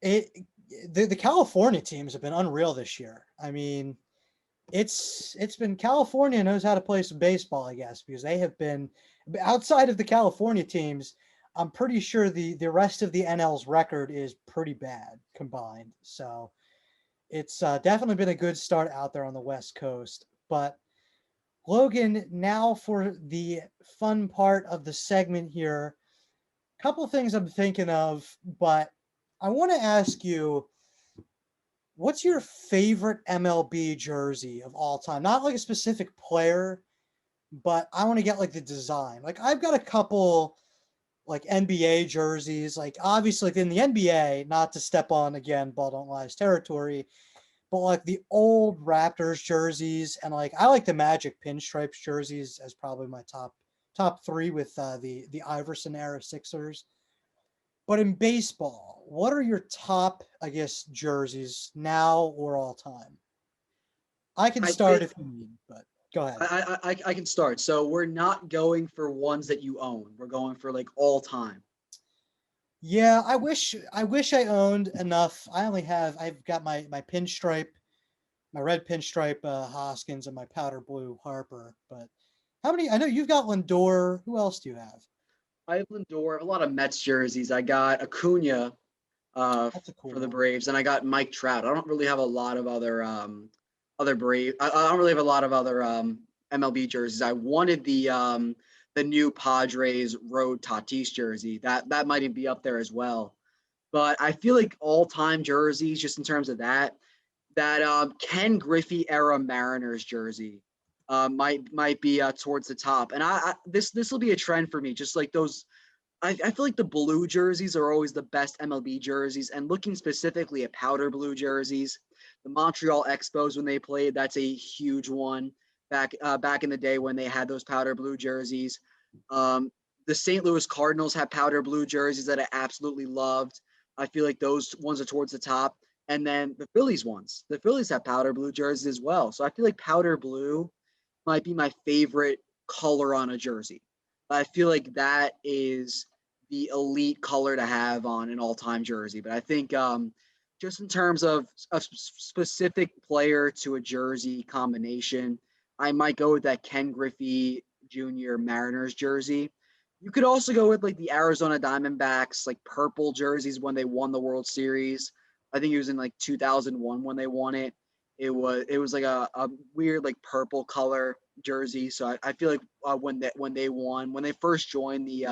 S1: it the California teams have been unreal this year. I mean, it's been California knows how to play some baseball, I guess, because they have been outside of the California teams. I'm pretty sure the rest of the NL's record is pretty bad combined. So it's definitely been a good start out there on the West Coast. But Logan, now for the fun part of the segment here. A couple things I'm thinking of, but I want to ask you, what's your favorite MLB jersey of all time? Not like a specific player, but I want to get like the design. Like I've got a couple like NBA jerseys. Like obviously like in the NBA, not to step on again, ball don't lies territory, but like the old Raptors jerseys and like I like the Magic pinstripes jerseys as probably my top three with the Iverson era Sixers. But in baseball, what are your top, I guess, jerseys now or all time? I can
S2: I
S1: start
S2: think
S1: if you need, but go ahead.
S2: I can start. So we're not going for ones that you own. We're going for like all time.
S1: Yeah, I wish I owned enough. I've got my pinstripe, my red pinstripe Hoskins and my powder blue Harper. But how many? I know you've got Lindor. Who else do you have?
S2: I have Lindor, a lot of Mets jerseys. I got Acuna
S1: That's a cool
S2: for the
S1: one.
S2: Braves, and I got Mike Trout. I don't really have a lot of other Brave. I don't really have a lot of other MLB jerseys. I wanted the new Padres road Tatis jersey. That might even be up there as well. But I feel like all time jerseys, just in terms of that Ken Griffey era Mariners jersey might be towards the top. And this will be a trend for me. Just like those, I feel like the blue jerseys are always the best MLB jerseys. And looking specifically at powder blue jerseys, the Montreal Expos when they played, that's a huge one. Back in the day when they had those powder blue jerseys. Um, the St. Louis Cardinals had powder blue jerseys that I absolutely loved. I feel like those ones are towards the top. And then the Phillies ones. The Phillies have powder blue jerseys as well. So I feel like powder blue might be my favorite color on a jersey. I feel like that is the elite color to have on an all-time jersey. But I think just in terms of a specific player to a jersey combination, I might go with that Ken Griffey Jr. Mariners jersey. You could also go with like the Arizona Diamondbacks, like purple jerseys when they won the World Series. I think it was in like 2001 when they won it. It was like a weird like purple color jersey. So I feel like when they first joined the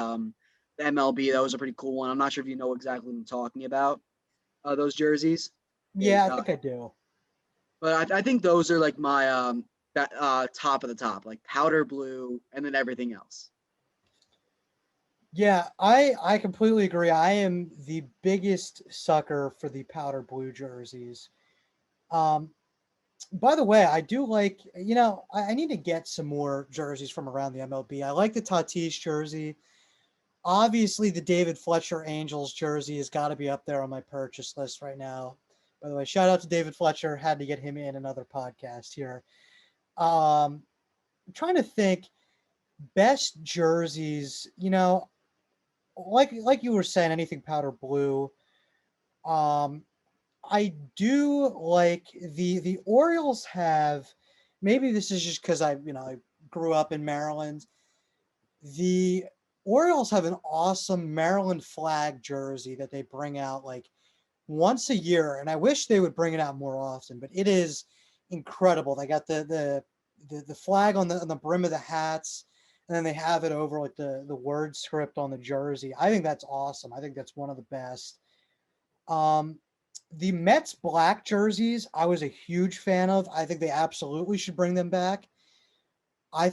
S2: MLB, that was a pretty cool one. I'm not sure if you know exactly what I'm talking about, those jerseys.
S1: Yeah,
S2: It,
S1: I think I do.
S2: but I think those are like my top of the top, like powder blue, and then everything else.
S1: Yeah, I completely agree. I am the biggest sucker for the powder blue jerseys. Um, by the way, I do like, I need to get some more jerseys from around the MLB. I like the Tatis jersey. Obviously, the David Fletcher Angels jersey has got to be up there on my purchase list right now. By the way, shout out to David Fletcher. Had to get him in another podcast here. I'm trying to think best jerseys, like you were saying, anything powder blue. Um, I do like the Orioles have, maybe this is just because I grew up in Maryland. The Orioles have an awesome Maryland flag jersey that they bring out like once a year, and I wish they would bring it out more often. But it is incredible. They got the flag on the brim of the hats, and then they have it over like the word script on the jersey. I think that's awesome. I think that's one of the best. Um, the Mets black jerseys, I was a huge fan of. I think they absolutely should bring them back. I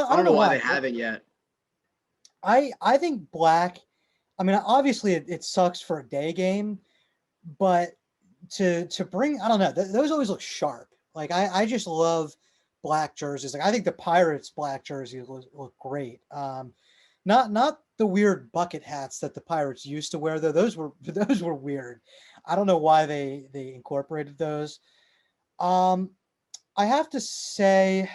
S2: I
S1: don't
S2: don't
S1: know
S2: know why
S1: why.
S2: they haven't yet.
S1: I think black. I mean, obviously it sucks for a day game, but to bring, I don't know, those always look sharp. Like I just love black jerseys. Like I think the Pirates black jerseys look great. Not the weird bucket hats that the Pirates used to wear though. Those were weird. I don't know why they incorporated those. Um, I have to say,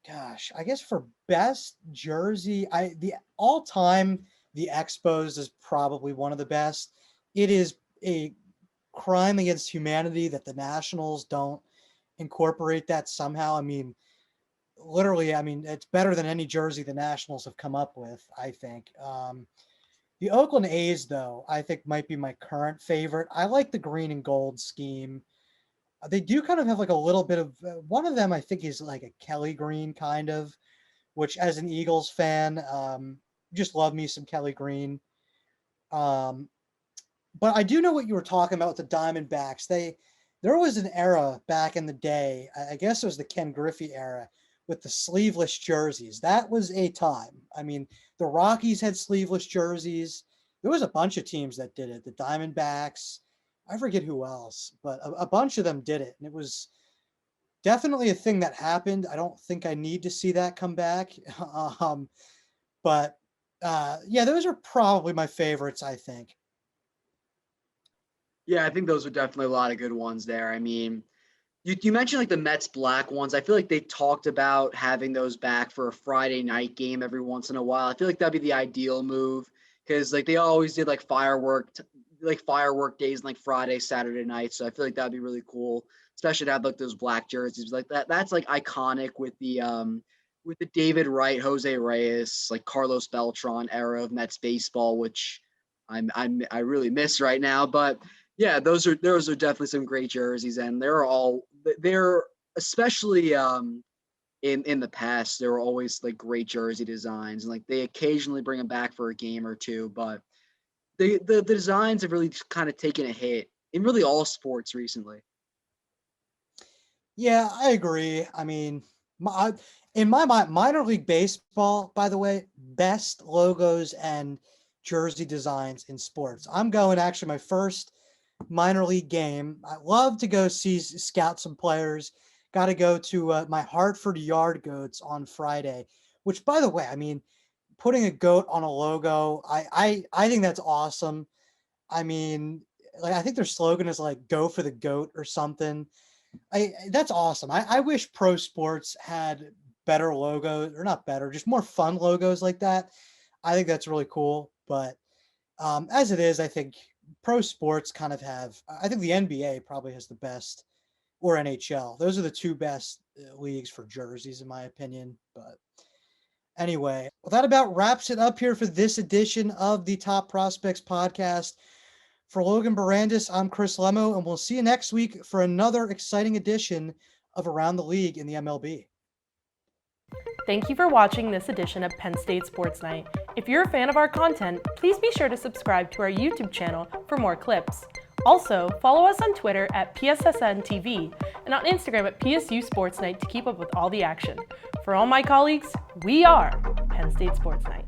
S1: gosh, I guess for best jersey, the all time the Expos is probably one of the best. It is a crime against humanity that the Nationals don't incorporate that somehow. I mean, literally, I mean, it's better than any jersey the Nationals have come up with, I think. The Oakland A's, though, I think might be my current favorite. I like the green and gold scheme. They do kind of have like a little bit of one of them, I think, is like a Kelly green kind of, which as an Eagles fan, just love me some Kelly green. Um, but I do know what you were talking about with the Diamondbacks. There was an era back in the day. I guess it was the Ken Griffey era with the sleeveless jerseys. That was a time. I mean, the Rockies had sleeveless jerseys. There was a bunch of teams that did it. The Diamondbacks. I forget who else, but a bunch of them did it, and it was definitely a thing that happened. I don't think I need to see that come back. um, but yeah, those are probably my favorites. I think.
S2: Yeah, I think those are definitely a lot of good ones there. I mean, you mentioned like the Mets black ones. I feel like they talked about having those back for a Friday night game every once in a while. I feel like that'd be the ideal move because like they always did like firework days and like Friday, Saturday night. So I feel like that'd be really cool, especially to have like those black jerseys like that. That's like iconic with the David Wright, Jose Reyes, like Carlos Beltran era of Mets baseball, which I really miss right now. But yeah, those are definitely some great jerseys, and they're especially in the past there were always like great jersey designs, and like they occasionally bring them back for a game or two, but the designs have really kind of taken a hit in really all sports recently.
S1: Yeah, I agree. I mean, my, in my mind, minor league baseball, by the way, best logos and jersey designs in sports. I'm going actually my first minor league game. I love to go see scout some players. Got to go to my Hartford Yard Goats on Friday, which, by the way, I mean, putting a goat on a logo, I think that's awesome. I mean, like I think their slogan is like "Go for the goat" or something. I That's awesome. I wish pro sports had better logos, or not better, just more fun logos like that. I think that's really cool. But as it is, I think pro sports kind of have, I think the NBA probably has the best, or NHL. Those are the two best leagues for jerseys, in my opinion. But anyway, well, that about wraps it up here for this edition of the Top Prospects podcast. For Logan Bourandas, I'm Chris Lemmo, and we'll see you next week for another exciting edition of Around the League in the MLB.
S3: Thank you for watching this edition of Penn State Sports Night. If you're a fan of our content, please be sure to subscribe to our YouTube channel for more clips. Also, follow us on Twitter at PSSN TV and on Instagram at PSU Sports Night to keep up with all the action. For all my colleagues, we are Penn State Sports Night.